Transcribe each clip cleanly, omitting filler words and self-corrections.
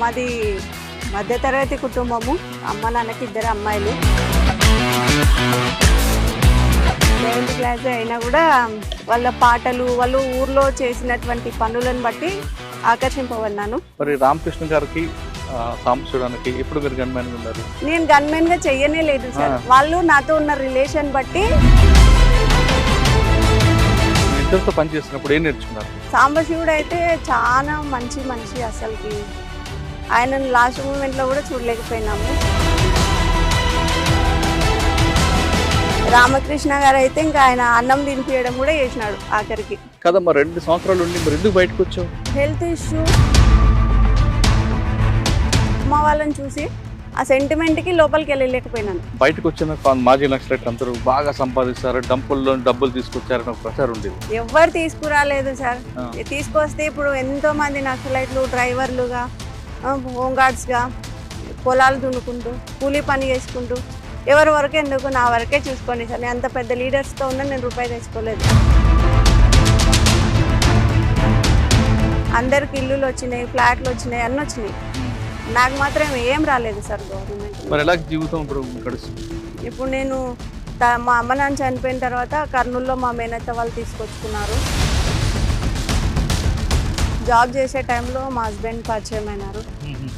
మాది మధ్యతరగతి కుటుంబము. అమ్మ నాన్నకి 2 అమ్మాయిలు. 7th క్లాస్ అయినా కూడా వాళ్ళ పాటలు, వాళ్ళు ఊర్లో చేసినటువంటి పనులను బట్టి ఆకర్షింపబడినాను. మరి రామకృష్ణ గారికి సాంబశివుడానికి ఎప్పుడు మీరు గన్మెన్ ఉన్నారు? నేను గన్మెన్ గా చెయ్యనే లేదు సార్. వాళ్ళు నాతో ఉన్న రిలేషన్ బట్టి. ఇద్దరితో పనిచేసినప్పుడు ఏం నేర్చుకున్నారు? సాంబశివుడు అయితే చాలా మంచి మనిషి. అసలుకి ఆయనను లాస్ట్ మూమెంట్లో కూడా చూడలేకపోయినాము. రామకృష్ణ గారు అయితే ఇంకా ఆయన అన్నం తినిపించడం కూడా చేసినాడు ఆఖరికి. కదమ్మా, 2 సంవత్సరాలు ఉండి మరి ఎందుకు బయటకు వచ్చావు? Health issue. అమ్మ వాళ్ళని చూసి ఆ సెంటిమెంట్కి లోపలికి వెళ్ళలేకపోయినాను. బయటకు వచ్చిన మాజీ నక్సలైట్ అందరూ బాగా సంపాదిస్తారు, డంపుల్లో డబ్బులు తీసుకొచ్చారని ఒక ప్రచారం ఉండేది. ఎవ్వరు తీసుకురాలేదు సార్. తీసుకొస్తే ఇప్పుడు ఎంతో మంది నక్సలైట్లు డ్రైవర్లుగా, హోంగార్డ్స్గా పొలాలు దున్నుకుంటూ కూలీ పని చేసుకుంటూ ఎవరి వరకు ఎందుకు నా వరకే చూసుకోండి సార్. నేను అంత పెద్ద లీడర్స్తో ఉన్నా నేను రూపాయి తెచ్చుకోలేదు. అందరికి ఇల్లులు వచ్చినాయి, ఫ్లాట్లు వచ్చినాయి, అన్నీ వచ్చినాయి. నాకు మాత్రం ఏం రాలేదు సార్ గవర్నమెంట్. మరి ఎలా జీవితం ఇప్పుడు నేను మా అమ్మ నాన్న చనిపోయిన తర్వాత కర్నూలులో మా మేనత్త వాళ్ళు తీసుకొచ్చుకున్నారు. జాబ్ చేసే టైంలో మా హస్బెండ్ పరిచయం అయినారు.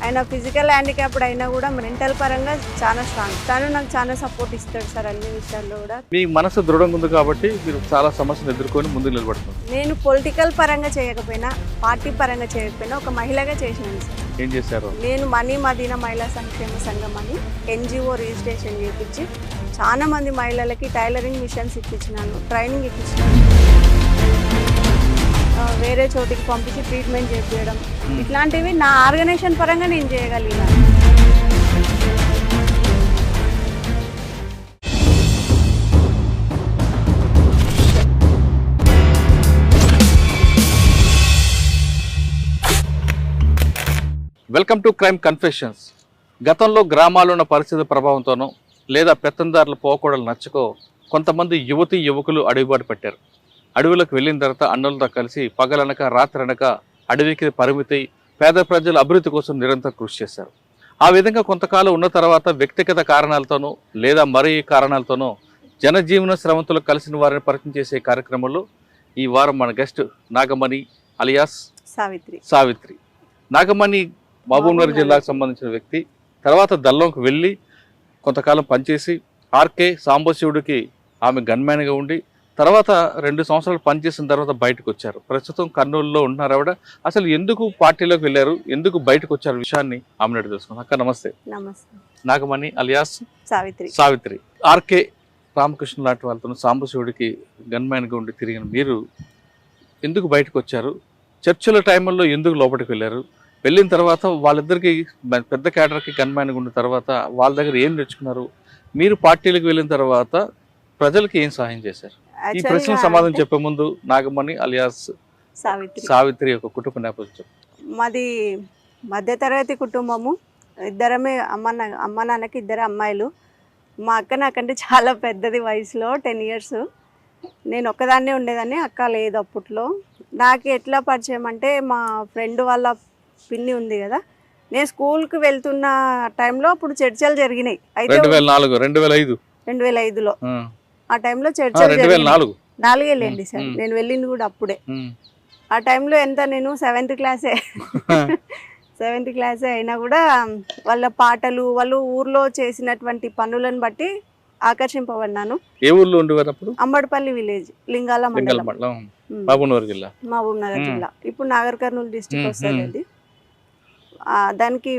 ఆయన ఫిజికల్ హ్యాండిక్యాప్డ్ అయినా కూడా మెంటల్ పరంగా చాలా స్ట్రాంగ్. తను నాకు చాలా సపోర్ట్ ఇస్తాడు సార్ అన్ని విషయాల్లో కూడా. మీ మనసు దృఢంగా ఉంది కాబట్టి మీరు చాలా సమస్యలు ఎదుర్కొని ముందుకు నిలబడుతున్నారు. నేను పొలిటికల్ పరంగా చేయకపోయినా, పార్టీ పరంగా చేయకపోయినా ఒక మహిళగా చేసినాను సార్. ఏం చేశారు? నేను మనీ మదీనా మహిళా సంక్షేమ సంఘం అని NGO రిజిస్ట్రేషన్ చేయించి చాలా మంది మహిళలకి టైలరింగ్ మిషన్స్ ఇప్పించినాను, ట్రైనింగ్ ఇప్పించినాను. వేరే చోటికి పంపించి ట్రీట్మెంట్ చేయించడం, ఇట్లాంటివి నా ఆర్గనైజేషన్ పరంగా నేను చేయగలిగినాను. Welcome to crime confessions. గతంలో గ్రామాల్లో ఉన్న పరిస్థితి ప్రభావంతోనో లేదా పెత్తందారుల పోకూడలు నచ్చకో కొంతమంది యువకులు అడవిబాటు పెట్టారు. అడవులకు వెళ్ళిన తర్వాత అన్నులతో కలిసి పగలనక రాత్రనక అడవికి పరిమితి పేద ప్రజల అభివృద్ధి కోసం నిరంతరం కృషి చేశారు. ఆ విధంగా కొంతకాలం ఉన్న తర్వాత వ్యక్తిగత కారణాలతోనో లేదా మరే కారణాలతోనో జనజీవన శ్రమంతులు కలిసిన వారిని పరిచయం చేసే కార్యక్రమంలో ఈ వారం మన గెస్ట్ నాగమణి అలియాస్ సావిత్రి. నాగమణి మహబూబ్నగర్ జిల్లాకు సంబంధించిన వ్యక్తి. తర్వాత దల్లంకు వెళ్ళి కొంతకాలం పనిచేసి ఆర్కే సాంబశివుడికి ఆమె గన్మ్యాన్గా ఉండి తర్వాత 2 సంవత్సరాలు పనిచేసిన తర్వాత బయటకు వచ్చారు. ప్రస్తుతం కర్నూలులో ఉంటున్నారు ఆవిడ. అసలు ఎందుకు పార్టీలోకి వెళ్ళారు, ఎందుకు బయటకు వచ్చారు విషయాన్ని ఆమె తెలుసుకున్నాం. అక్క నమస్తే. నాగమణి అలియాస్ సావిత్రి. ఆర్కే రామకృష్ణ లాంటి వాళ్ళతో సాంబశివుడికి గన్మ్యాన్గా ఉండి తిరిగిన మీరు ఎందుకు బయటకు వచ్చారు? చర్చల టైంలో ఎందుకు లోపలికి వెళ్ళారు? వెళ్ళిన తర్వాత వాళ్ళిద్దరికి పెద్ద క్యాడర్కి గన్మ్యాన్గా ఉన్న తర్వాత వాళ్ళ దగ్గర ఏం నేర్చుకున్నారు? మీరు పార్టీలకు వెళ్ళిన తర్వాత ప్రజలకి ఏం సహాయం చేశారు? ఈ ప్రశ్న సమాధానం చెప్పే ముందు నాగమణి అలియాస్ సావిత్రి యొక్క కుటుంబ నేపథ్యం. మాది మధ్యతరగతి కుటుంబము. ఇద్దరమే అమ్మ నాన్నకి 2 అమ్మాయిలు. మా అక్క నాకంటే చాలా పెద్దది వయసులో, 10 years. నేను ఒక్కదాన్నే ఉండేదాన్ని, అక్క లేదు అప్పట్లో. నాకు ఎట్లా పరిచయం అంటే మా ఫ్రెండ్ వాళ్ళ పిన్ని ఉంది కదా, నేను స్కూల్కి వెళ్తున్న టైంలో అప్పుడు చర్చలు జరిగినాయి. అయితే 2005లో ఆ టైంలో చర్చలు 4 సార్. నేను వెళ్ళింది కూడా అప్పుడే. ఆ టైంలో ఎంత నేను 7th క్లాసే 7th క్లాసే అయినా కూడా వాళ్ళ పాటలు, వాళ్ళు ఊర్లో చేసినటువంటి పనులను బట్టి ఆకర్షింపబడినాను. ఏ ఊర్లో ఉండేవారు అప్పుడు? అంబడిపల్లి విలేజ్, లింగాల మండలం, మహబూబ్నగర్ జిల్లా. ఇప్పుడు నాగర్ కర్నూలు డిస్ట్రిక్ట్ వస్తుంది అది. దానికి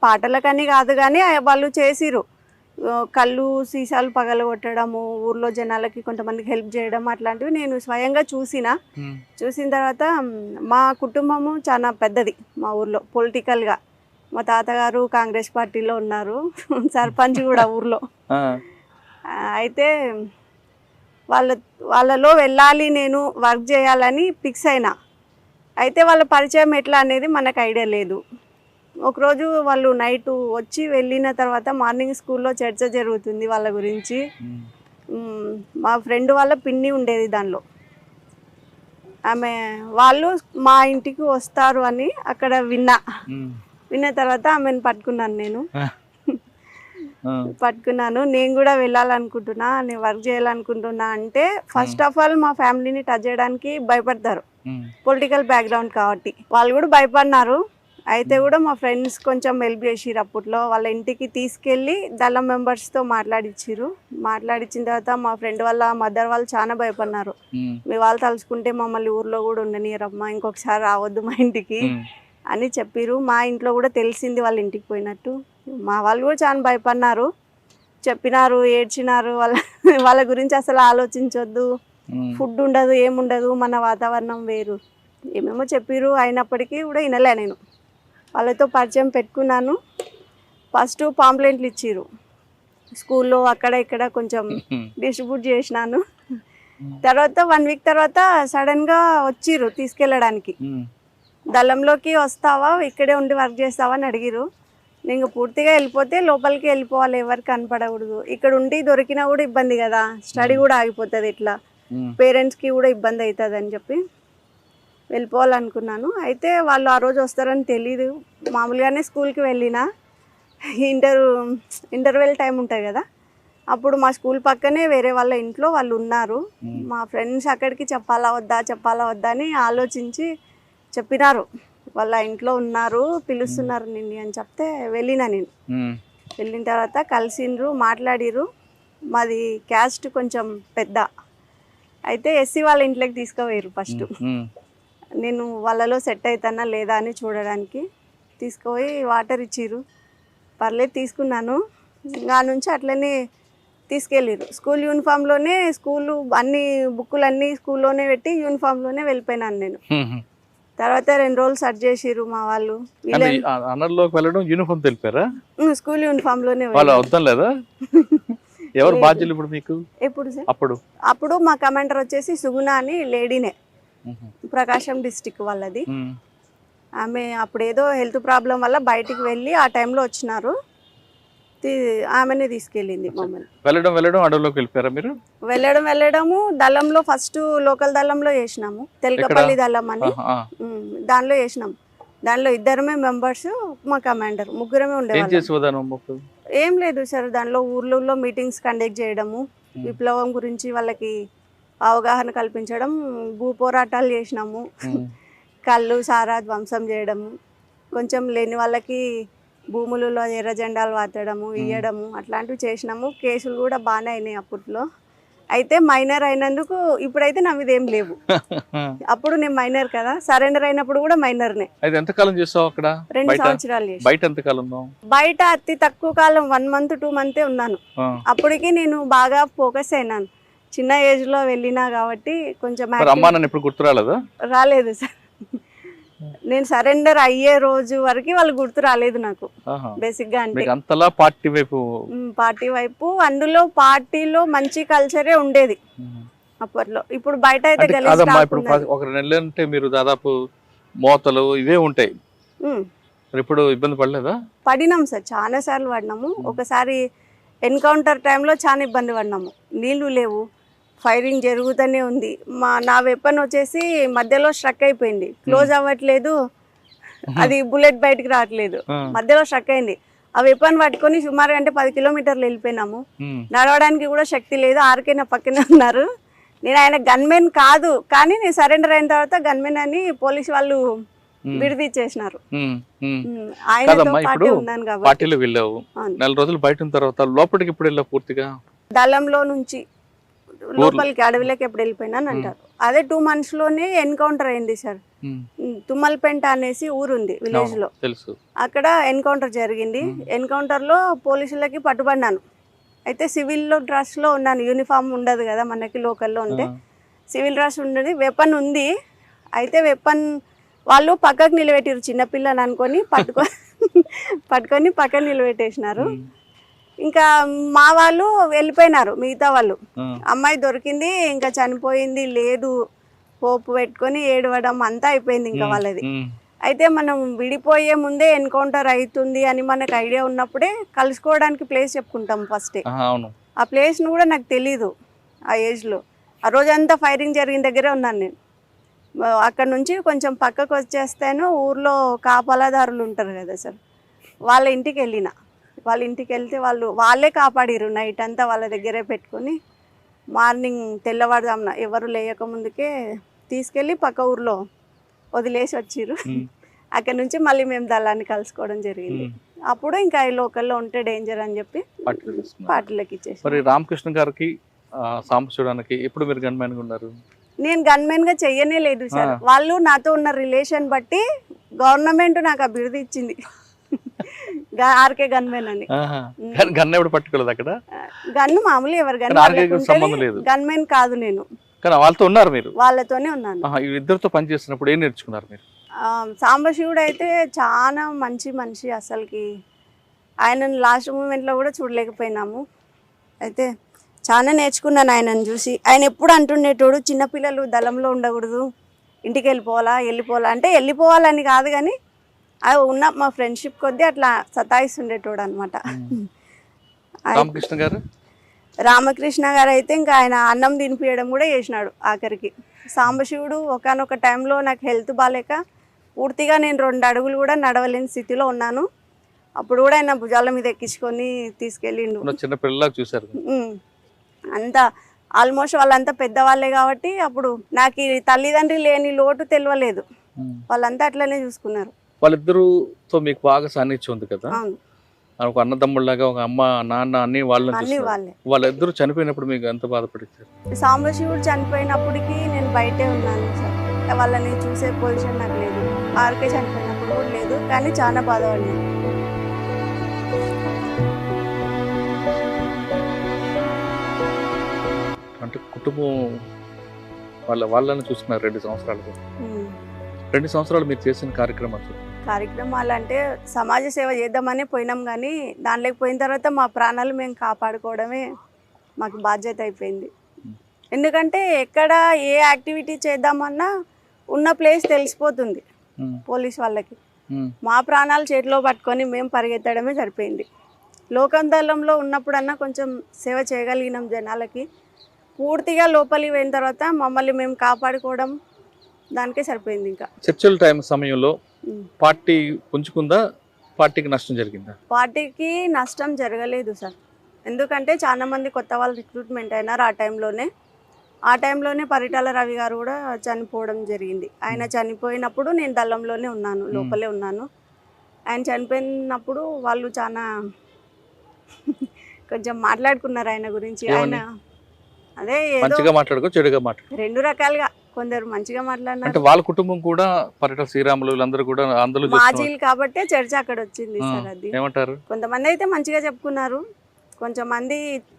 పాటలకని కాదు కానీ వాళ్ళు చేసిరు. కళ్ళు సీసాలు పగలగొట్టడము, ఊర్లో జనాలకి కొంతమందికి హెల్ప్ చేయడం, అట్లాంటివి నేను స్వయంగా చూసిన తర్వాత మా కుటుంబము చాలా పెద్దది మా ఊర్లో పొలిటికల్గా. మా తాతగారు కాంగ్రెస్ పార్టీలో ఉన్నారు, సర్పంచ్ కూడా ఊర్లో. అయితే వాళ్ళలో వెళ్ళాలి, నేను వర్క్ చేయాలని ఫిక్స్ అయినా. అయితే వాళ్ళ పరిచయం ఎట్లా అనేది మనకు ఐడియా లేదు. ఒకరోజు వాళ్ళు నైట్ వచ్చి వెళ్ళిన తర్వాత మార్నింగ్ స్కూల్లో చర్చ జరుగుతుంది వాళ్ళ గురించి. మా ఫ్రెండ్ వాళ్ళ పిన్ని ఉండేది దానిలో. ఆమె వాళ్ళు మా ఇంటికి వస్తారు అని అక్కడ విన్నా. విన్న తర్వాత ఆమెను పట్టుకున్నాను నేను. పట్టుకున్నాను, నేను కూడా వెళ్ళాలనుకుంటున్నా, నేను వర్క్ చేయాలనుకుంటున్నా అంటే ఫస్ట్ ఆఫ్ ఆల్ మా ఫ్యామిలీని టచ్ చేయడానికి భయపడతారు, పొలిటికల్ బ్యాక్గ్రౌండ్ కాబట్టి. వాళ్ళు కూడా భయపడినారు. అయితే కూడా మా ఫ్రెండ్స్ కొంచెం హెల్ప్ చేసిరు. అప్పట్లో వాళ్ళ ఇంటికి తీసుకెళ్ళి దళం మెంబర్స్తో మాట్లాడిచ్చిరు. మాట్లాడిచ్చిన తర్వాత మా ఫ్రెండ్ వాళ్ళ మదర్ వాళ్ళు చాలా భయపడినారు. మీ వాళ్ళు తలుచుకుంటే మమ్మల్ని ఊర్లో కూడా ఉండనియరమ్మా, ఇంకొకసారి రావద్దు మా ఇంటికి అని చెప్పిరు. మా ఇంట్లో కూడా తెలిసింది వాళ్ళ ఇంటికి పోయినట్టు. మా వాళ్ళు కూడా చాలా భయపడినారు, చెప్పినారు, ఏడ్చినారు. వాళ్ళ గురించి అసలు ఆలోచించొద్దు, ఫుడ్ ఉండదు, ఏముండదు, మన వాతావరణం వేరు, ఏమేమో చెప్పిరు. అయినప్పటికీ కూడా వినలే. నేను వాళ్ళతో పరిచయం పెట్టుకున్నాను. ఫస్ట్ పాంప్లెంట్లు ఇచ్చిరు స్కూల్లో, అక్కడ ఇక్కడ కొంచెం డిస్ట్రిబ్యూట్ చేసినాను. తర్వాత 1 వీక్ తర్వాత సడన్గా వచ్చిర్రు తీసుకెళ్ళడానికి. దళంలోకి వస్తావా, ఇక్కడే ఉండి వర్క్ చేస్తావా అని అడిగిరు. నేను పూర్తిగా వెళ్ళిపోతే లోపలికి వెళ్ళిపోవాలి, ఎవరికి కనపడకూడదు. ఇక్కడ ఉండి దొరికినా కూడా ఇబ్బంది కదా, స్టడీ కూడా ఆగిపోతుంది, ఇట్లా పేరెంట్స్కి కూడా ఇబ్బంది అవుతుంది అని చెప్పి వెళ్ళిపోవాలనుకున్నాను. అయితే వాళ్ళు ఆ రోజు వస్తారని తెలీదు. మామూలుగానే స్కూల్కి వెళ్ళిన, ఇంటర్వెల్ టైం ఉంటుంది కదా, అప్పుడు మా స్కూల్ పక్కనే వేరే వాళ్ళ ఇంట్లో వాళ్ళు ఉన్నారు. మా ఫ్రెండ్స్ అక్కడికి చెప్పాలా వద్దా అని ఆలోచించి చెప్పినారు. వాళ్ళ ఇంట్లో ఉన్నారు, పిలుస్తున్నారు నిన్ను అని చెప్తే వెళ్ళిన. నేను వెళ్ళిన తర్వాత కలిసిండ్రు, మాట్లాడిరు. మాది క్యాస్ట్ కొంచెం పెద్ద, అయితే ఎస్సీ వాళ్ళ ఇంట్లోకి తీసుకుపోయారు. ఫస్ట్ నేను వాళ్ళలో సెట్ అవుతానా లేదా అని చూడడానికి తీసుకుపోయి వాటర్ ఇచ్చిర్రు. పర్లేదు తీసుకున్నాను. ఆ నుంచి అట్లనే తీసుకెళ్ళిరు. స్కూల్ యూనిఫామ్లోనే, స్కూలు అన్ని బుక్కులన్నీ స్కూల్లోనే పెట్టి యూనిఫామ్లోనే వెళ్ళిపోయినాను నేను. తర్వాత 2 రోజులు సర్చ్ చేసిర్రు మా వాళ్ళు. యూనిఫామ్ తెలిపారా? స్కూల్ యూనిఫామ్ లోనే. ఎవరు బాధ్యులు ఇప్పుడు మీకు? ఎప్పుడు సార్? అప్పుడు మా కమాండర్ వచ్చేసి సుగుణ అని లేడీనే, ప్రకాశం డిస్టిక్ వాళ్ళది. ఆమె అప్పుడు ఏదో హెల్త్ ప్రాబ్లం వల్ల బయటికి వెళ్ళి ఆ టైంలో వచ్చినారు. ఆమెనే తీసుకెళ్ళింది మమ్మల్ని. వెళ్ళడం అడవిలోకి వెళ్ళిపోయారా మీరు? వెళ్ళడము దళంలో ఫస్ట్ లోకల్ దళంలో చేసినాము, తెలకపల్లి దళం అని, దానిలో చేసినాము. దానిలో 2 మెంబర్స్, మా కమాండర్, 3 ఉండేవాళ్ళు. ఏం లేదు సార్, దానిలో ఊర్లలో మీటింగ్స్ కండక్ట్ చేయడము, విప్లవం గురించి వాళ్ళకి అవగాహన కల్పించడం, భూ పోరాటాలు చేసినాము, కళ్ళు సారా ధ్వంసం చేయడము, కొంచెం లేని వాళ్ళకి భూములలో ఎర్ర జెండాలు వాతడము, ఇయ్యడము, అట్లాంటివి చేసినాము. కేసులు కూడా బాగానే అయినాయి అప్పట్లో. అయితే మైనర్ అయినందుకు ఇప్పుడైతే నా మీద ఏం లేవు. అప్పుడు నేను మైనర్ కదా, సరెండర్ అయినప్పుడు కూడా మైనర్నే. ఎంతకాలం చేసావు అక్కడ? 2 సంవత్సరాలు. బయట అతి తక్కువ కాలం, 1 మంత్ 2 మంతే ఉన్నాను. అప్పటికి నేను బాగా ఫోకస్ అయినాను, చిన్న ఏజ్ లో వెళ్ళినా కాబట్టి కొంచెం రాలేదు సార్. నేను సరెండర్ అయ్యే రోజు వరకు వాళ్ళు గుర్తు రాలేదు నాకు బేసిక్ గా. అంటే పార్టీ వైపు, అందులో పార్టీలో మంచి కల్చరే ఉండేది అప్పట్లో. ఇప్పుడు బయట అయితే మీరు దాదాపు మోతలు ఇవే ఉంటాయి. ఇప్పుడు ఇబ్బంది పడలేదా? పడినాం సార్, చాలా సార్లు పడినాము. ఒకసారి ఎన్కౌంటర్ టైంలో చాలా ఇబ్బంది పడినాము. నీళ్లు లేవు, ఫైరింగ్ జరుగుతూనే ఉంది. నా వెపన్ వచ్చేసి మధ్యలో స్ట్రక్ అయిపోయింది, క్లోజ్ అవ్వట్లేదు, అది బుల్లెట్ బయటకు రావట్లేదు, మధ్యలో స్ట్రక్ అయింది. ఆ వెపన్ పట్టుకొని సుమారు అంటే 10 కిలోమీటర్లు వెళ్ళిపోయినాము. నడవడానికి కూడా శక్తి లేదు. ఆర్కే నా పక్కనే ఉన్నారు. నేను ఆయన గన్మెన్ కాదు, కానీ నేను సరెండర్ అయిన తర్వాత గన్మెన్ అని పోలీసు వాళ్ళు విడిదిచ్చేసినారు. ఆయనతో పాటు ఉన్నాను కాబట్టి. దళంలో నుంచి లోపలికి అడవిలోకి ఎప్పుడు వెళ్ళిపోయినాను అంటారు. అదే 2 months లోనే ఎన్కౌంటర్ అయింది సార్. తుమ్మలపెంట అనేసి ఊరుంది విలేజ్ లో, అక్కడ ఎన్కౌంటర్ జరిగింది. ఎన్కౌంటర్ లో పోలీసులకి పట్టుబడినాను. అయితే సివిల్ డ్రెస్ లో ఉన్నాను, యూనిఫామ్ ఉండదు కదా మనకి లోకల్లో ఉంటే. సివిల్ డ్రెస్ ఉండేది, వెపన్ ఉంది. అయితే వెపన్ వాళ్ళు పక్కకు నిలబెట్టారు, చిన్నపిల్లని అనుకొని పట్టుకొని పక్కన నిలబెట్టేసినారు. ఇంకా మా వాళ్ళు వెళ్ళిపోయినారు, మిగతా వాళ్ళు. అమ్మాయి దొరికింది, ఇంకా చనిపోయింది లేదు, హోప్ పెట్టుకొని ఏడవడం అంతా అయిపోయింది ఇంకా వాళ్ళది. అయితే మనం విడిపోయే ముందే ఎన్కౌంటర్ అవుతుంది అని మనకు ఐడియా ఉన్నప్పుడే కలుసుకోవడానికి ప్లేస్ చెప్పుకుంటాం ఫస్టే. ఆ ప్లేస్ను కూడా నాకు తెలీదు ఆ ఏజ్లో. ఆ రోజంతా ఫైరింగ్ జరిగిన దగ్గరే ఉన్నాను నేను. అక్కడ నుంచి కొంచెం పక్కకు వచ్చేస్తేనే ఊర్లో కాపలాదారులు ఉంటారు కదా సార్, వాళ్ళ ఇంటికి వెళ్ళిన. వాళ్ళ ఇంటికి వెళ్తే వాళ్ళే కాపాడిరు. నైట్ అంతా వాళ్ళ దగ్గరే పెట్టుకొని మార్నింగ్ తెల్లవారుజామున ఎవరు లేయక ముందుకే తీసుకెళ్ళి పక్క ఊర్లో వదిలేసి వచ్చిర్రు. అక్కడ నుంచి మళ్ళీ మేము దళాన్ని కలుసుకోవడం జరిగింది. అప్పుడు ఇంకా ఈ లోకల్లో ఉంటే డేంజర్ అని చెప్పి పార్టీలకు ఇచ్చేసి. మరి రామకృష్ణ గారికి సాంబశివుడానికి ఎప్పుడు మీరు గన్మెన్ గా ఉన్నారు? నేను గన్మెన్ గా చెయ్యనే లేదు సార్. వాళ్ళు నాతో ఉన్న రిలేషన్ బట్టి గవర్నమెంట్ నాకు ఆ బిరుదు ఇచ్చింది, ఆర్కే గన్మెన్ అని. గన్ ఎవడు పట్టుకోలేదు అక్కడ? గన్ను మామూలు ఎవరు గన్మెన్ కాదు నేను. వాళ్ళతో ఉన్నారు మీరు? వాళ్ళతోనే ఉన్నాను. ఇద్దరితో పని చేస్తున్నప్పుడు ఏం నేర్చుకున్నారు మీరు? సాంబశివుడు అయితే చాలా మంచి మనిషి. అసలుకి ఆయనను లాస్ట్ మూమెంట్లో కూడా చూడలేకపోయినాము. అయితే చాలా నేర్చుకున్నాను ఆయనను చూసి. ఆయన ఎప్పుడు అంటుండేటోడు, చిన్నపిల్లలు దళంలో ఉండకూడదు, ఇంటికి వెళ్ళిపోవాలా అంటే వెళ్ళిపోవాలని కాదు కానీ అది ఉన్న మా ఫ్రెండ్షిప్ కొద్దీ అట్లా సతాయిస్తుండేటోడు అనమాట. రామకృష్ణ గారు అయితే ఇంకా ఆయన అన్నం తినిపించడం కూడా చేసినాడు ఆఖరికి. సాంబశివుడు ఒకానొక టైంలో నాకు హెల్త్ బాగాలేక పూర్తిగా నేను 2 అడుగులు కూడా నడవలేని స్థితిలో ఉన్నాను. అప్పుడు కూడా ఆయన భుజాల మీద ఎక్కించుకొని తీసుకెళ్ళిండు. చిన్న పిల్లలకు చూసారు అంతా ఆల్మోస్ట్ వాళ్ళంతా పెద్దవాళ్ళే కాబట్టి అప్పుడు నాకు తల్లిదండ్రి లేని లోటు తెలియలేదు. వాళ్ళంతా అట్లనే చూసుకున్నారు. వాళ్ళిద్దరుతో మీకు బాగా సాన్నిధ్యం ఉంది కదా, ఒక అన్నదమ్ముళ్ళగా, ఒక అమ్మ నాన్న అన్ని వాళ్ళని వాళ్ళిద్దరు చనిపోయినప్పుడు మీకు ఎంత బాధపడించారు? సాంబశివుడు చనిపోయినప్పటికీ నేను బయటే ఉన్నాను సార్. వాళ్ళని చూసే పొజిషన్ నాకు లేదు. ఆర్కే చనిపోయినప్పుడు కూడా లేదు, కానీ చాలా బాధపడినాను. అంటే కుటుంబం వాళ్ళని చూసుకున్నారు 2 సంవత్సరాలు. 2 సంవత్సరాలు మీరు చేసిన కార్యక్రమాలు అంటే సమాజ సేవ చేద్దామని పోయినాం, కానీ దానిలోకి పోయిన తర్వాత మా ప్రాణాలు మేము కాపాడుకోవడమే మాకు బాధ్యత అయిపోయింది. ఎందుకంటే ఎక్కడ ఏ యాక్టివిటీ చేద్దామన్నా ఉన్న ప్లేస్ తెలిసిపోతుంది పోలీస్ వాళ్ళకి. మా ప్రాణాలు చేతిలో పట్టుకొని మేము పరిగెత్తడమే సరిపోయింది. లోకందళంలో ఉన్నప్పుడన్నా కొంచెం సేవ చేయగలిగినాం జనాలకి. పూర్తిగా లోపలికి పోయిన తర్వాత మమ్మల్ని మేము కాపాడుకోవడం దానికే సరిపోయింది. ఇంకా చర్చల టైం సమయంలో పార్టీ పుంజుకుందా, పార్టీకి నష్టం జరిగిందా? పార్టీకి నష్టం జరగలేదు సార్. ఎందుకంటే చాలా మంది కొత్త వాళ్ళు రిక్రూట్మెంట్ అయినారు ఆ టైంలోనే పరిటాల రవి గారు కూడా చనిపోవడం జరిగింది. ఆయన చనిపోయినప్పుడు నేను దళంలోనే ఉన్నాను, లోపలే ఉన్నాను. ఆయన చనిపోయినప్పుడు వాళ్ళు చాలా కొంచెం మాట్లాడుకున్నారు ఆయన గురించి. ఆయన అదే మంచిగా మాట్లాడుకో చెడుగా మాట్లాడు 2 రకాలుగా. కొందరు మంచిగా మాట్లాడినారు. వాళ్ళ కుటుంబం కూడా పరిటాల శ్రీరాములు వీళ్ళందరూ కూడా అందులో మాజీలు కాబట్టి చర్చ అక్కడ వచ్చింది సార్. అది ఏమంటారు, కొంతమంది అయితే మంచిగా చెప్పుకున్నారు, కొంచెంమంది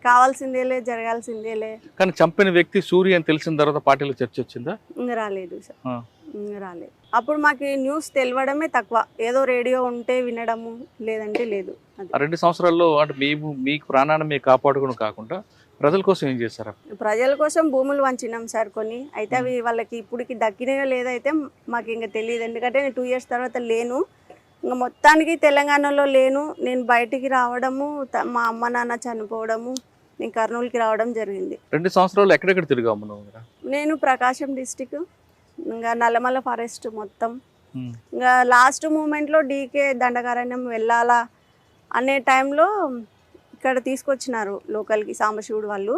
కావాల్సిందేలే జరగాల్సిందేలే. కానీ చంపిన వ్యక్తి సూర్య అని తెలిసిన తర్వాత పార్టీలో చర్చ వచ్చిందా? రాలేదు సార్, రాలేదు. అప్పుడు మాకు న్యూస్ తెలియడమే తక్కువ. ఏదో రేడియో ఉంటే వినడము, లేదంటే లేదు. 2 సంవత్సరాల్లో అంటే మీకు ప్రాణాన్ని మీకు కాపాడుకోవడం కాకుండా ప్రజల కోసం ఏం చేశారు? ప్రజల కోసం భూములు వంచినాం సార్ కొన్ని. అయితే అవి వాళ్ళకి ఇప్పటికి దక్కినాయో లేదైతే మాకు ఇంకా తెలియదు. ఎందుకంటే నేను 2 ఇయర్స్ తర్వాత లేను, ఇంకా మొత్తానికి తెలంగాణలో లేను. నేను బయటికి రావడము, మా అమ్మ నాన్న చనిపోవడము, నేను కర్నూలుకి రావడం జరిగింది. 2 సంవత్సరాలు ఎక్కడెక్కడ తిరిగాము? నేను ప్రకాశం డిస్టిక్, ఇంకా నల్లమల ఫారెస్ట్ మొత్తం. ఇంకా లాస్ట్ మూమెంట్లో డీకే దండకారణ్యం వెళ్ళాలా అనే టైంలో ఇక్కడ తీసుకొచ్చినారు లోకల్కి సాంబశివుడు వాళ్ళు.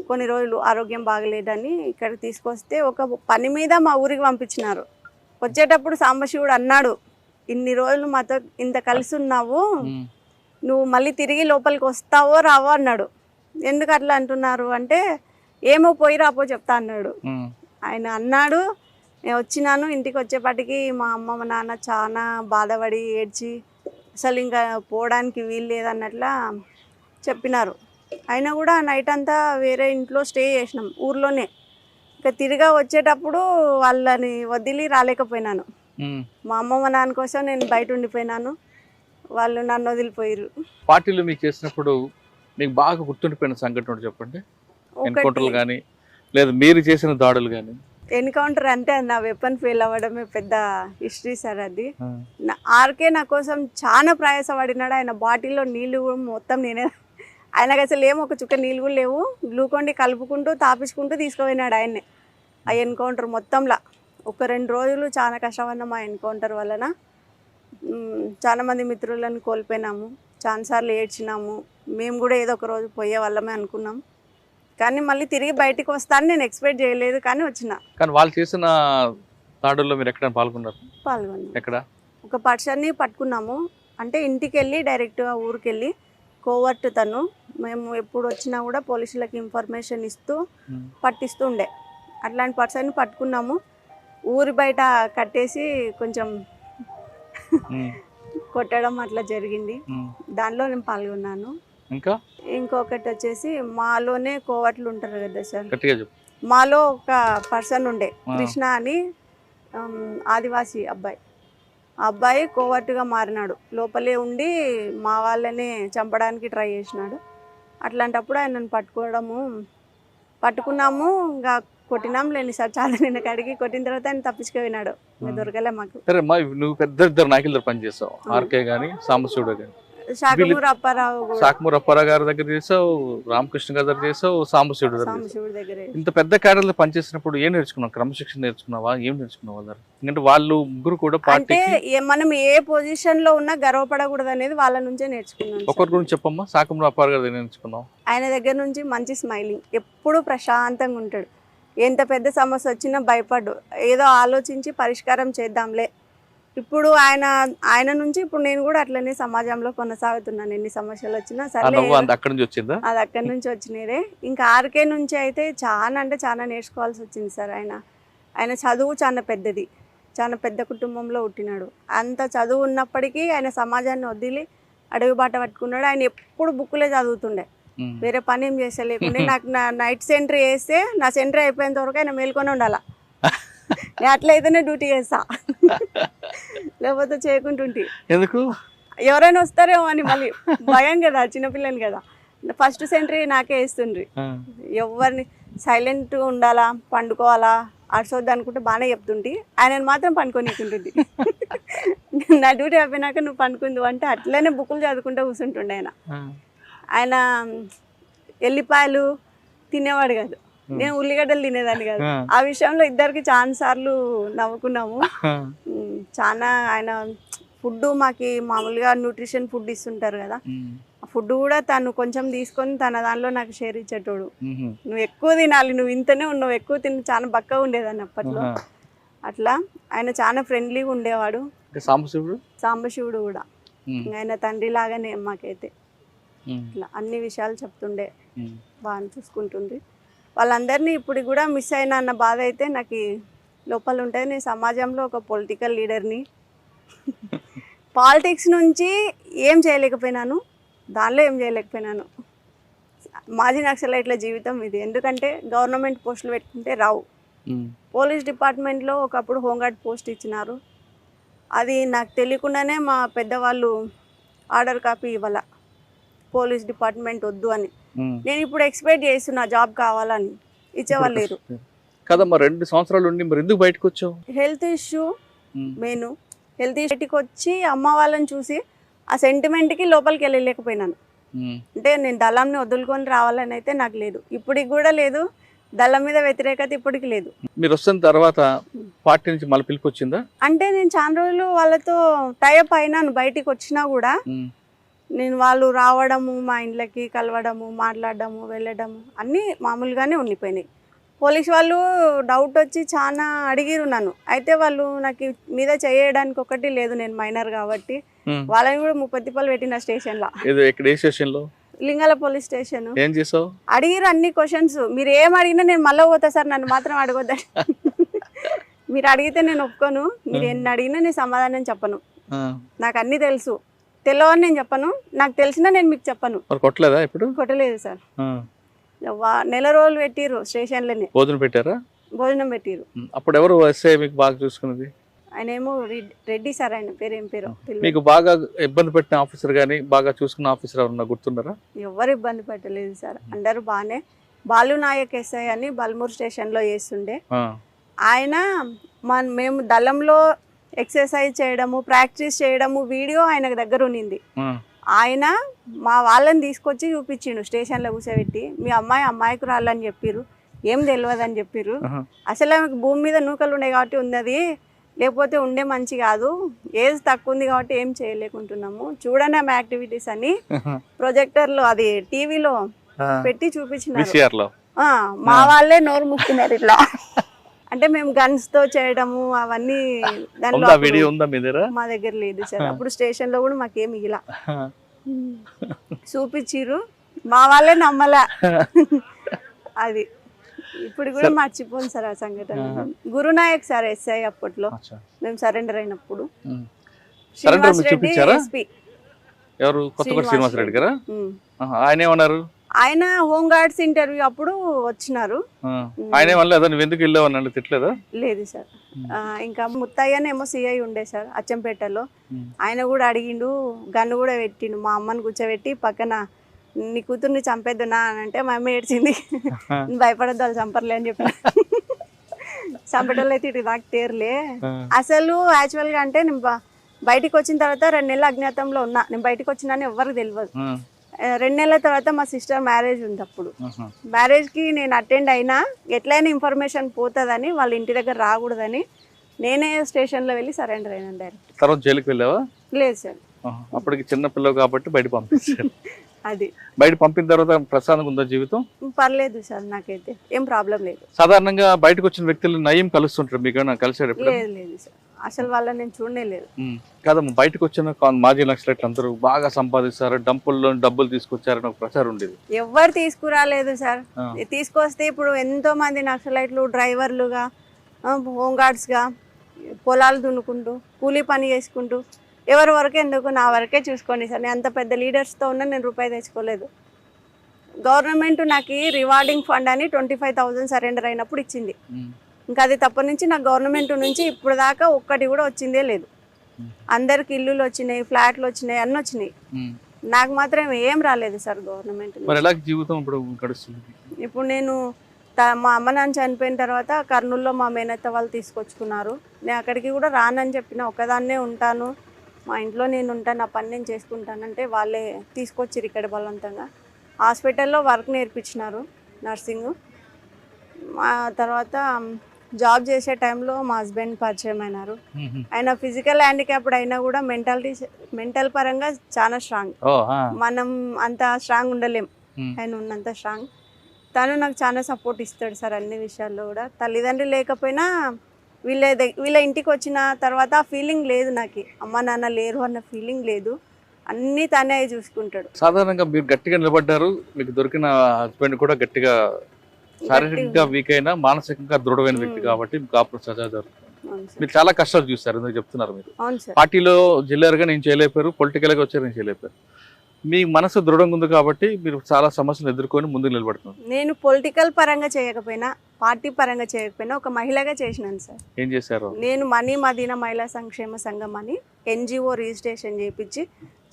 కొన్ని రోజులు ఆరోగ్యం బాగలేదని ఇక్కడ తీసుకొస్తే ఒక పని మీద మా ఊరికి పంపించినారు. వచ్చేటప్పుడు సాంబశివుడు అన్నాడు, ఇన్ని రోజులు మాతో ఇంత కలిసి ఉన్నావు, నువ్వు మళ్ళీ తిరిగి లోపలికి వస్తావో రావో అన్నాడు. ఎందుకు అట్లా అంటున్నారు అంటే, ఏమో పోయి రాపో చెప్తా అన్నాడు. ఆయన అన్నాడు. నేను వచ్చినాను, ఇంటికి వచ్చేపాటికి మా అమ్మ మా నాన్న చాలా బాధపడి ఏడ్చి అసలు ఇంకా పోవడానికి వీలు లేదన్నట్లా చెప్పినారు. అయినా కూడా నైట్ అంతా వేరే ఇంట్లో స్టే చేసినాం ఊర్లోనే. ఇంకా తిరిగా వచ్చేటప్పుడు వాళ్ళని వదిలి రాలేకపోయినాను. మా అమ్మ మా నాన్న కోసం నేను బయట ఉండిపోయినాను, వాళ్ళు నన్ను వదిలిపోయారు. పార్టీలో మీకు చేసినప్పుడు మీకు బాగా గుర్తుండిపోయిన సంఘటన చెప్పండి. ఎన్కౌంటర్లు కానీ లేదా మీరు చేసిన దాడులు కానీ? ఎన్కౌంటర్ అంటే నా వెపన్ ఫెయిల్ అవ్వడమే పెద్ద హిస్టరీ సార్. అది ఆర్కే నా కోసం చాలా ప్రయాసపడినాడు. ఆయన బాటిల్లో నీళ్ళు మొత్తం నేనే, ఆయనకు అసలు ఏమో ఒక చుక్క నీళ్ళు కూడా లేవు, గ్లూకోండి కలుపుకుంటూ తాపించుకుంటూ తీసుకుపోయినాడు ఆయన్నే. ఆ ఎన్కౌంటర్ మొత్తంలో ఒక 2 రోజులు చాలా కష్టపడినాం ఆ ఎన్కౌంటర్ వలన. చాలా మంది మిత్రులను కోల్పోయినాము, చాలాసార్లు ఏడ్చినాము. మేము కూడా ఏదో ఒక రోజు పోయే వాళ్ళమే అనుకున్నాం, కానీ మళ్ళీ తిరిగి బయటికి వస్తానని నేను ఎక్స్పెక్ట్ చేయలేదు, కానీ వచ్చిన. కానీ వాళ్ళు చేసిన దాడుల్లో మీరు ఎక్కడ పాల్గొన్నారు? పాల్గొన్నాం. ఎక్కడ? ఒక పర్సన్ని పట్టుకున్నాము, అంటే ఇంటికి వెళ్ళి డైరెక్ట్గా ఊరికి వెళ్ళి కోవర్ట్ తను. మేము ఎప్పుడు వచ్చినా కూడా పోలీసులకు ఇన్ఫర్మేషన్ ఇస్తూ పట్టిస్తూ ఉండే. అట్లాంటి పర్సన్ని పట్టుకున్నాము, ఊరి బయట కట్టేసి కొంచెం కొట్టడం అట్లా జరిగింది. దానిలో నేను పాల్గొన్నాను. ఇంకా ఇంకొకటి వచ్చేసి మాలోనే కోవట్లు ఉంటారు కదా సార్, గట్టిగా చెప్పు. మాలో ఒక పర్సన్ ఉండే కృష్ణ అని, ఆదివాసీ అబ్బాయి. ఆ అబ్బాయి కోవర్టుగా మారినాడు, లోపలే ఉండి మా వాళ్ళని చంపడానికి ట్రై చేసినాడు. అట్లాంటప్పుడు ఆయనను పట్టుకున్నాము, ఇంకా కొట్టినాం లేని సార్, చాలా నిన్న కడిగి కొట్టిన తర్వాత ఆయన తప్పించుకుపోయినాడు, దొరకలే మాకు. సరే నువ్వు ఇద్దరు నాయకులు పనిచేస్తావు, ఆర్కే గానీ సాంబశివుడు గానీ. శాఖమూరు అప్పారావు గారి దగ్గర చేసావు, రామకృష్ణ గారి దగ్గర చేసావు, సాంబశివుడు దగ్గర. ఇంత పెద్ద క్యాడర్లు పనిచేసినప్పుడు ఏం నేర్చుకున్నావు? క్రమశిక్షణ నేర్చుకున్నావా? ఏం నేర్చుకున్నావు? ఎందుకంటే వాళ్ళు ముగ్గురు కూడా అంటే మనం ఏ పొజిషన్ లో ఉన్నా గర్వపడకూడదు అనేది వాళ్ళ నుంచే నేర్చుకున్నాం. ఒకరి గురించి చెప్పమ్మా. శాఖమూరు అప్పారావు గారి దగ్గర నేర్చుకున్నావు? ఆయన దగ్గర నుంచి మంచి స్మైలింగ్, ఎప్పుడు ప్రశాంతంగా ఉంటాడు. ఎంత పెద్ద సమస్య వచ్చినా భయపడ్డు, ఏదో ఆలోచించి పరిష్కారం చేద్దాంలే. ఇప్పుడు ఆయన నుంచి ఇప్పుడు నేను కూడా అట్లనే సమాజంలో కొనసాగుతున్నాను. ఎన్ని సమస్యలు వచ్చినా సరే, అది అక్కడి నుంచి వచ్చినారే. ఇంకా ఆర్కే నుంచి అయితే చాలా నేర్చుకోవాల్సి వచ్చింది సార్. ఆయన చదువు చాలా పెద్దది, చాలా పెద్ద కుటుంబంలో పుట్టినాడు. అంత చదువు ఉన్నప్పటికీ ఆయన సమాజాన్ని వదిలి అడవి బాట పట్టుకున్నాడు. ఆయన ఎప్పుడు బుక్కులే చదువుతుండే, వేరే పని ఏం చేసేలేకుండే. నాకు నా నైట్ సెంటర్ వేస్తే నా సెంటర్ అయిపోయేంత వరకు ఆయన మేల్కొని ఉండాలా. నేను అట్లయితేనే డ్యూటీ చేస్తా, లేకపోతే చేయకుంటుంటే. ఎందుకు? ఎవరైనా వస్తారేమో అని మళ్ళీ భయం కదా, చిన్నపిల్లని కదా. ఫస్ట్ సెంటరీ నాకే వేస్తుండ్రి. ఎవరిని సైలెంట్ ఉండాలా, పండుకోవాలా, అడిసొద్దు అనుకుంటే బాగానే చెప్తుంటే, ఆయనను మాత్రం పండుకొనికుంటుంటే. నా డ్యూటీ అయిపోయినాక నువ్వు పండుకుందు అంటే అట్లనే బుక్కులు చదువుకుంటూ కూర్చుంటుండే. ఆయన ఎల్లిపాయలు తినేవాడు కాదు, నేను ఉల్లిగడ్డలు తినేదాన్ని కాదు. ఆ విషయంలో ఇద్దరికి చాలా సార్లు నవ్వుకున్నాము. చాలా ఆయన ఫుడ్ మాకి మామూలుగా న్యూట్రిషన్ ఫుడ్ ఇస్తుంటారు కదా, ఆ ఫుడ్ కూడా తను కొంచెం తీసుకొని తన దానిలో నాకు షేర్ ఇచ్చేటోడు. నువ్వు ఎక్కువ తినాలి, నువ్వు ఇంతనే ఉన్నావు, ఎక్కువ తిని చాలా బక్కగా ఉండేదాన్ని అప్పట్లో. అట్లా ఆయన చాలా ఫ్రెండ్లీగా ఉండేవాడు. సాంబశివుడు కూడా ఆయన తండ్రి లాగానే మాకైతే. ఇట్లా అన్ని విషయాలు చెప్తుండే, బాగా చూసుకుంటుంది వాళ్ళందరినీ. ఇప్పుడు కూడా మిస్ అయినా అన్న బాధ అయితే నాకు లోపల ఉంటుంది. నేను సమాజంలో ఒక పొలిటికల్ లీడర్ని, పాలిటిక్స్ నుంచి ఏం చేయలేకపోయినాను, దానిలో ఏం చేయలేకపోయినాను. మాజీ నక్సలైట్ల జీవితం ఇది. ఎందుకంటే గవర్నమెంట్ పోస్టులు పెట్టుకుంటే రావు. పోలీస్ డిపార్ట్మెంట్లో ఒకప్పుడు హోంగార్డ్ పోస్ట్ ఇచ్చినారు, అది నాకు తెలియకుండానే మా పెద్దవాళ్ళు ఆర్డర్ కాపీ ఇవ్వాల, పోలీస్ డిపార్ట్మెంట్ వద్దు అని. నేను ఇప్పుడు ఎక్స్పెక్ట్ చేస్తున్నా జాబ్ కావాలని, ఇచ్చేవాళ్ళు లేరు కదమ్మా. 2 సంవత్సరాలు ఉండి మరి ఎందుకు బయటకు వచ్చావు? Health issue main. హెల్త్ ఇష్యూకి వచ్చి అమ్మ వాళ్ళని చూసి ఆ సెంటిమెంట్కి లోపలికి వెళ్ళలేకపోయినాను. అంటే నేను దళంని వదులుకొని రావాలని అయితే నాకు లేదు, ఇప్పటికి కూడా లేదు. దళం మీద వ్యతిరేకత ఇప్పటికి లేదు. మీరు వస్తున్న తర్వాత పార్టీ నుంచి మళ్ళీ పిలుపు వచ్చిందా? అంటే నేను చాలా రోజులు వాళ్ళతో టైఅప్ అయినాను, బయటికి వచ్చినా కూడా నేను వాళ్ళు రావడము, మా ఇంట్లోకి కలవడము, మాట్లాడడము, వెళ్ళడము అన్నీ మామూలుగానే ఉండిపోయినాయి. పోలీస్ వాళ్ళు డౌట్ వచ్చి చాలా అడిగిరు నన్ను. అయితే వాళ్ళు నాకు మీద చేయడానికి ఒకటి లేదు, నేను మైనర్ కాబట్టి. వాళ్ళని కూడా 30 తిప్పలు పెట్టిన స్టేషన్లో, లింగాల పోలీస్ స్టేషన్. ఏం చేసావు? అడిగిరు అన్ని క్వశ్చన్స్. మీరు ఏం అడిగినా నేను మళ్ళీ పోతా సార్, నన్ను మాత్రం అడగొద్దని. మీరు అడిగితే నేను ఒప్పుకోను, మీరు ఎన్ని అడిగినా నేను సమాధానం చెప్పను. నాకు అన్ని తెలుసు, తెలియని నేను చెప్పను, నాకు తెలిసినా నేను మీకు చెప్పను. కొట్టలేదా? ఇప్పుడు కొట్టలేదు సార్. నెల రోజులు పెట్టిరు స్టేషన్లోనే. భోజనం పెట్టారా? భోజనం పెట్టిరు. అప్పుడు ఎవరు ఎస్ఐ మీకు బాగా చూసుకున్నది? ఆయన ఏమో రెడ్డి సార్, ఆయన పేరు ఏం పేరు. మీకు బాగా ఇబ్బంది పెట్టిన ఆఫీసర్ కానీ బాగా చూసుకున్న ఆఫీసర్ ఎవరన్నా గుర్తున్నారా? ఎవరు ఇబ్బంది పెట్టలేదు సార్, అందరూ బాగానే. బాలు నాయక్ ఎస్ఐ అని బల్మూర్ స్టేషన్లో చేస్తుండే ఆయన. మేము దళంలో ఎక్సర్సైజ్ చేయడము, ప్రాక్టీస్ చేయడము వీడియో ఆయన దగ్గర ఉన్నింది. ఆయన మా వాళ్ళని తీసుకొచ్చి చూపించిండు, స్టేషన్లో కూర్చోబెట్టి మీ అమ్మాయికి రాళ్ళని చెప్పిర్రు, ఏం తెలియదు అని చెప్పిర్రు. ఆహా. అసలు ఆమెకు భూమి మీద నూకలు ఉన్నాయి కాబట్టి ఉన్నది, లేకపోతే ఉండే మంచి కాదు, ఏజ్ తక్కువ ఉంది కాబట్టి ఏం చేయలేకుంటున్నాము, చూడండి ఆమె యాక్టివిటీస్ అని ప్రొజెక్టర్లో అది టీవీలో పెట్టి చూపించినారు. VCR లో మా వాళ్ళే నోరు ముక్కున్నారు ఇట్లా. అంటే మేము గన్స్ తో చేయడము అవన్నీ దాంట్లో ఉందా వీడియో ఉందా మీ దగ్గర? మా దగ్గర లేదు సార్. అప్పుడు స్టేషన్ లో కూడా మాకేం ఇలా చూపించిర్రు, మా వాళ్ళే నమ్మలా. అది ఇప్పుడు కూడా మర్చిపోను సార్ ఆ సంఘటన. గురునాయక్ సార్ ఎస్ఐ అప్పట్లో మేము సరెండర్ అయినప్పుడు. సరెండర్ శ్రీనివాస్ రెడ్డి చూపించారా? ఎస్పీ. ఎవరు? కొత్తకోట శ్రీనివాస్ రెడ్డి గారా? ఆయన ఏమన్నారు? ఆయన హోమ్ గార్డ్స్ ఇంటర్వ్యూ అప్పుడు వచ్చినారు. ఆయన వల్ల నువ్వు ఎందుకు వెళ్ళావు అన్నాడు, తిట్టలేదా? లేదు సార్. ఇంకా ముత్తయ్యనేమో సిఐ ఉండే సార్ అచ్చంపేటలో, ఆయన కూడా అడిగిండు, గన్ను కూడా పెట్టిండు. మా అమ్మని కూర్చోబెట్టి పక్కన నీ కూతుర్ని చంపేద్దునా అని అంటే మా అమ్మ ఏడ్చింది. భయపడద్దు వాళ్ళు చంపర్లే అని చెప్పి. చంపేటోళ్ళు అయితే ఇటు దాకా తేరలే. అసలు యాక్చువల్గా అంటే నేను బయటికి వచ్చిన తర్వాత 2 నెలలు అజ్ఞాతంలో ఉన్నా. నేను బయటకు వచ్చినా ఎవరికి తెలియదు. 2 నెలల తర్వాత మా సిస్టర్ మ్యారేజ్ ఉంది. అప్పుడు మ్యారేజ్కి నేను అటెండ్ అయినా ఎట్లయినా ఇన్ఫర్మేషన్ పోతుందని, వాళ్ళ ఇంటి దగ్గర రాకూడదని నేనే స్టేషన్లో వెళ్ళి సరెండర్ అయినాను డైరెక్ట్. తర్వాత జైలుకి వెళ్ళావా? లేదు సార్. అప్పటికి చిన్న పిల్లవు కాబట్టి బయట పంపించారు. అది బయట పంపిన తర్వాత ప్రశాంతంగా ఉందా జీవితం? పర్లేదు సార్, నాకైతే ఏం ప్రాబ్లం లేదు. సాధారణంగా బయటకు వచ్చిన వ్యక్తులు నయం కలుస్తుంటారు, మీకు కలిసాడు? లేదు లేదు సార్, అసలు వాళ్ళని నేను చూడనే లేదు. కాదమ్మా, బయటకు వచ్చిన మాజీ నక్సలైట్లు అందరూ బాగా సంపాదిస్తారు, డంపుల్లో డబ్బులు తీసుకొచ్చారని ఒక ప్రచారం ఉండేది. ఎవరు తీసుకురాలేదు సార్. తీసుకొస్తే ఇప్పుడు ఎంతో మంది నక్సలైట్లు డ్రైవర్లుగా, హోమ్ గార్డ్స్గా పొలాలు దున్నుకుంటూ కూలీ పని చేసుకుంటూ, ఎవరి వరకే ఎందుకు నా వరకే చూసుకోండి సార్. నేను అంత పెద్ద లీడర్స్తో ఉన్నా నేను రూపాయి తెచ్చుకోలేదు. గవర్నమెంట్ నాకు రివార్డింగ్ ఫండ్ అని 25,000 సరెండర్ అయినప్పుడు ఇచ్చింది. ఇంకా అది తప్ప నుంచి నాకు గవర్నమెంట్ నుంచి ఇప్పుడు దాకా ఒక్కటి కూడా వచ్చిందే లేదు. అందరికి ఇల్లులు వచ్చినాయి, ఫ్లాట్లు వచ్చినాయి, అన్నీ వచ్చినాయి. నాకు మాత్రం ఏం రాలేదు సార్ గవర్నమెంట్. జీవితం ఇప్పుడు గడుస్తుంది. ఇప్పుడు నేను మా అమ్మ నాన్న చనిపోయిన తర్వాత కర్నూలులో మా మేనత్త వాళ్ళు తీసుకొచ్చుకున్నారు. నేను అక్కడికి కూడా రానని చెప్పిన, ఒకదాన్నే ఉంటాను, మా ఇంట్లో నేను ఉంటాను, నా పని నేను చేసుకుంటానంటే వాళ్ళే తీసుకొచ్చిరు ఇక్కడ బలవంతంగా. హాస్పిటల్లో వర్క్ నేర్పించినారు, నర్సింగ్. ఆ తర్వాత జాబ్ చేసే టైంలో మా హస్బెండ్ పరిచయం అయినారు. ఆయన ఫిజికల్ హ్యాండిక్యాప్డ్ అయినా కూడా మెంటల్ పరంగా చాలా స్ట్రాంగ్. మనం అంత స్ట్రాంగ్ ఉండలేం, ఆయన ఉన్నంత స్ట్రాంగ్. తను నాకు చాలా సపోర్ట్ ఇస్తాడు సార్ అన్ని విషయాల్లో కూడా. తల్లిదండ్రులు లేకపోయినా వీళ్ళ ఇంటికి వచ్చిన తర్వాత ఆ ఫీలింగ్ లేదు నాకు, అమ్మ నాన్న లేరు అన్న ఫీలింగ్ లేదు. అన్నీ తనే చూసుకుంటాడు. సాధారణంగా మీరు గట్టిగా నిలబడ్డారు, మీకు దొరికిన హస్బెండ్ కూడా గట్టిగా శారీరకంగా వీక్ అయినా మానసికంగా దృఢమైన వ్యక్తి కాబట్టి కాపురం సజా జరుగుతుంది. మీరు చాలా కష్టాలు చూస్తారు, ఎందుకు చెప్తున్నారు? మీరు పార్టీలో జిల్లారుగా నేను చేయలేపారు, పొలిటికల్ గా వచ్చారు, నేను చేయలేపారు. మీ మనసు దృఢంగా ఉంది కాబట్టి మీరు చాలా సమస్యలు ఎదుర్కొని ముందుకు నిలబడుతున్నారు. నేను పొలిటికల్ పరంగా చేయకపోయినా, పార్టీ పరంగా చేయకపోయినా ఒక మహిళగా చేసినాను సార్. ఏం చేశారు? నేను మనీ మదీనా మహిళా సంక్షేమ సంఘం అని NGO రిజిస్ట్రేషన్ చేయించి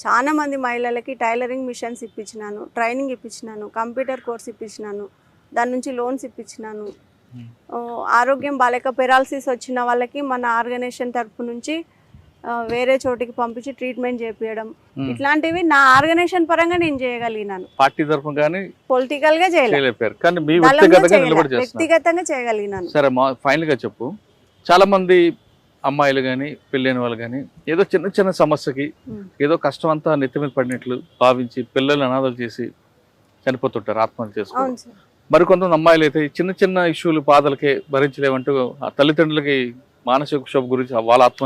చాలా మంది మహిళలకి టైలరింగ్ మిషన్స్ ఇప్పించినాను, ట్రైనింగ్ ఇప్పించినాను, కంప్యూటర్ కోర్స్ ఇప్పించినాను, దాని నుంచి లోన్స్ ఇప్పించినాను. ఆరోగ్యం బాలేక పెరాలసిస్ వచ్చిన వాళ్ళకి మన ఆర్గనైజేషన్ తరఫు నుంచి వేరే చోటికి పంపించి ట్రీట్మెంట్ చేపియడం, ఇట్లాంటివి నా ఆర్గనైజేషన్ పరంగా నేను చేయగలిగినాను. పార్టీ తరఫున కానీ పొలిటికల్ గా చేయలేపారు, కానీ మీ వ్యక్తిగతంగా చేయగలిగినాను. సరే, ఫైనల్ గా చెప్పు. చాలా మంది అమ్మాయిలు కానీ పెళ్ళైన వాళ్ళు కానీ ఏదో చిన్న చిన్న సమస్యకి ఏదో కష్టం అంతా నెత్తి మీద పడినట్లు భావించి పిల్లల్ని అనాథలు చేసి చనిపోతుంటారు, ఆత్మహత్య చేసుకుంటారు. మరికొంతమంది అమ్మాయిలు అయితే చిన్న చిన్న ఇష్యూలు బాధలకే భరించలేమంటూ ఆ తల్లిదండ్రులకి మానసిక క్షోభ గురించి వాళ్ళ ఆత్మహత్య